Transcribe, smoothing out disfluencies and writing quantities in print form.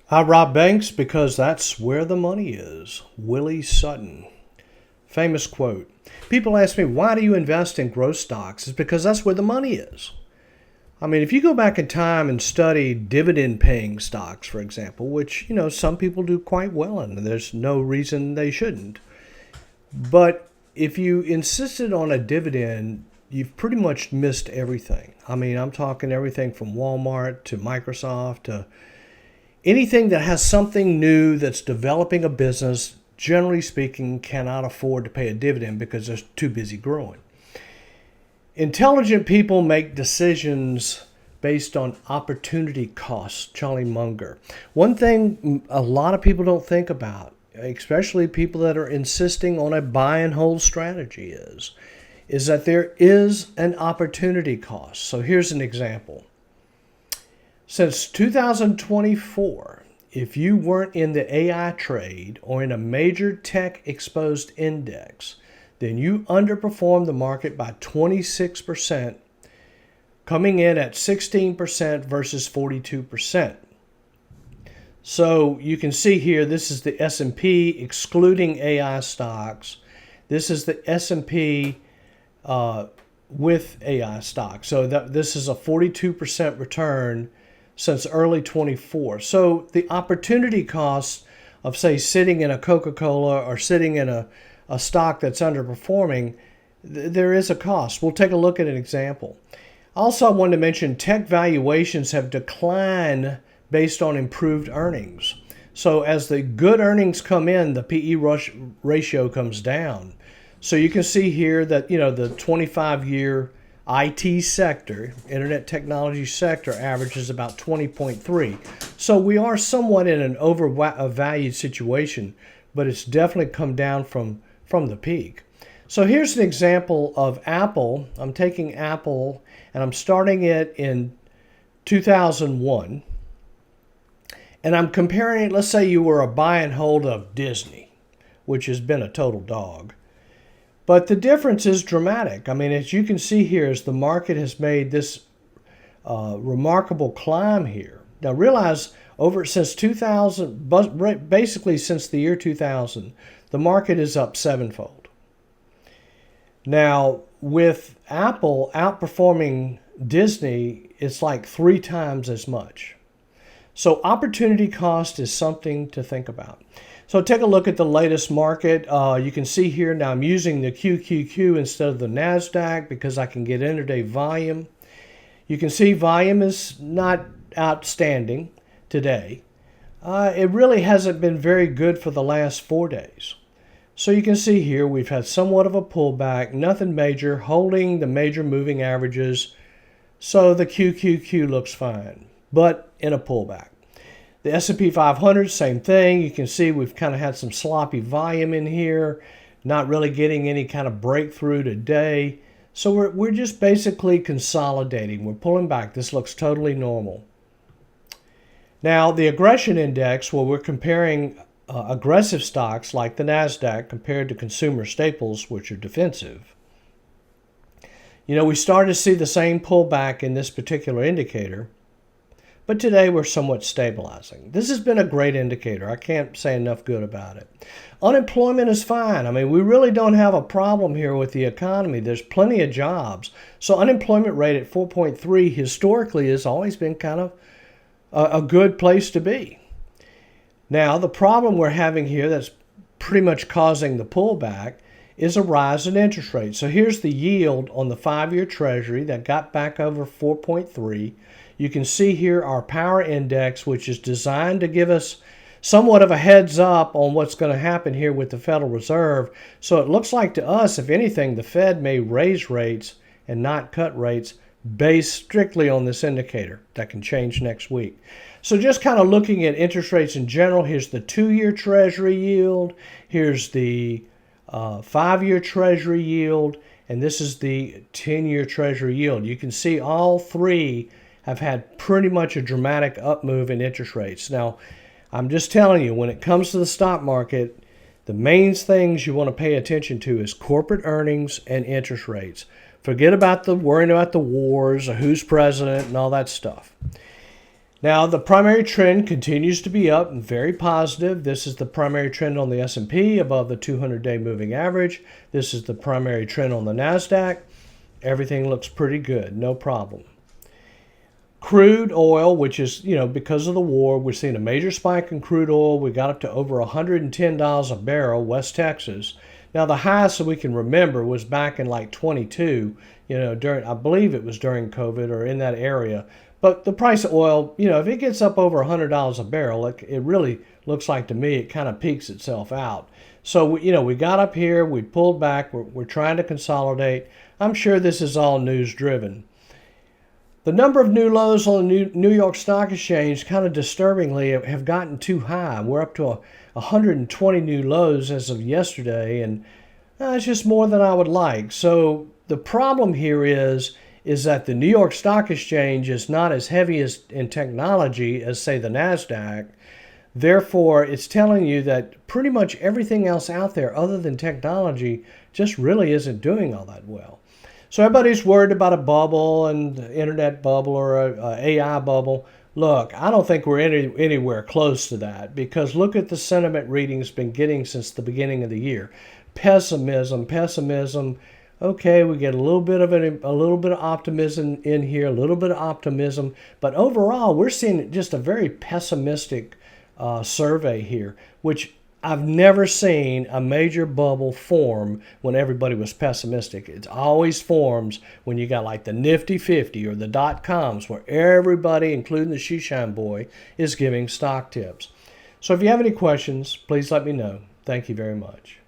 I rob banks because that's where the money is. Willie Sutton. Famous quote. People ask me, why do you invest in growth stocks? It's because that's where the money is. I mean, if you go back in time and study dividend paying stocks, for example, which, some people do quite well in, and there's no reason they shouldn't. But if you insisted on a dividend, you've pretty much missed everything. I mean, I'm talking everything from Walmart to Microsoft to anything that has something new that's developing a business, generally speaking, cannot afford to pay a dividend because they're too busy growing. Intelligent people make decisions based on opportunity costs. Charlie Munger. One thing a lot of people don't think about, especially people that are insisting on a buy and hold strategy, is that there is an opportunity cost. So here's an example. Since 2024, if you weren't in the AI trade or in a major tech exposed index, then you underperformed the market by 26%, coming in at 16% versus 42%. So you can see here, this is the S&P excluding AI stocks. This is the S&P with AI stocks. So this is a 42% return since early 24. So the opportunity cost of, say, sitting in a Coca-Cola or sitting in a stock that's underperforming, there is a cost. We'll take a look at an example. Also, I wanted to mention tech valuations have declined based on improved earnings. So as the good earnings come in, the PE ratio comes down. So you can see here that, the 25-year IT sector, internet technology sector, averages about 20.3. So we are somewhat in an overvalued situation, but it's definitely come down from the peak. So here's an example of Apple. I'm taking Apple and I'm starting it in 2001. And I'm comparing it, let's say you were a buy and hold of Disney, which has been a total dog. But the difference is dramatic. I mean, as you can see here, as the market has made this remarkable climb here. Now realize, since 2000, basically since the year 2000, the market is up sevenfold. Now, with Apple outperforming Disney, it's like 3 times as much. So opportunity cost is something to think about. So take a look at the latest market. You can see here now I'm using the QQQ instead of the NASDAQ because I can get intraday volume. You can see volume is not outstanding today. It really hasn't been very good for the last 4 days. So you can see here we've had somewhat of a pullback, nothing major, holding the major moving averages. So the QQQ looks fine, but in a pullback. The S&P 500, same thing. You can see we've kind of had some sloppy volume in here, not really getting any kind of breakthrough today. So we're just basically consolidating. We're pulling back. This looks totally normal. Now, the aggression index, well, we're comparing aggressive stocks like the NASDAQ compared to consumer staples, which are defensive. We started to see the same pullback in this particular indicator. But today we're somewhat stabilizing. This has been a great indicator. I can't say enough good about it. Unemployment is fine. I mean, we really don't have a problem here with the economy. There's plenty of jobs. So unemployment rate at 4.3 historically has always been kind of a good place to be. Now, the problem we're having here that's pretty much causing the pullback is a rise in interest rates. So here's the yield on the 5-year Treasury that got back over 4.3. You can see here our power index, which is designed to give us somewhat of a heads up on what's going to happen here with the Federal Reserve. So it looks like to us, if anything, the Fed may raise rates and not cut rates based strictly on this indicator. That can change next week. So just kind of looking at interest rates in general, here's the 2-year Treasury yield. Here's the 5-year Treasury yield. And this is the 10-year Treasury yield. You can see all three have had pretty much a dramatic up move in interest rates. Now, I'm just telling you, when it comes to the stock market, the main things you want to pay attention to is corporate earnings and interest rates. Forget about worrying about the wars or who's president and all that stuff. Now, the primary trend continues to be up and very positive. This is the primary trend on the S&P above the 200-day moving average. This is the primary trend on the NASDAQ. Everything looks pretty good, no problem. Crude oil, which is, because of the war, we're seeing a major spike in crude oil. We got up to over $110 a barrel, West Texas. Now, the highest that we can remember was back in like 22, I believe it was during COVID or in that area. But the price of oil, if it gets up over $100 a barrel, it really looks like to me it kind of peaks itself out. So, we got up here, we pulled back, we're trying to consolidate. I'm sure this is all news driven. The number of new lows on the New York Stock Exchange, kind of disturbingly, have gotten too high. We're up to 120 new lows as of yesterday, and it's just more than I would like. So the problem here is that the New York Stock Exchange is not as heavy in technology as, say, the NASDAQ. Therefore, it's telling you that pretty much everything else out there other than technology just really isn't doing all that well. So everybody's worried about a bubble, and internet bubble or a AI bubble. Look, I don't think we're anywhere close to that, because look at the sentiment readings been getting since the beginning of the year. Pessimism. Okay, we get a little bit of optimism in here, a little bit of optimism, but overall we're seeing just a very pessimistic survey here, which I've never seen a major bubble form when everybody was pessimistic. It always forms when you got like the Nifty 50 or the .coms, where everybody, including the Shishine boy, is giving stock tips. So if you have any questions, please let me know. Thank you very much.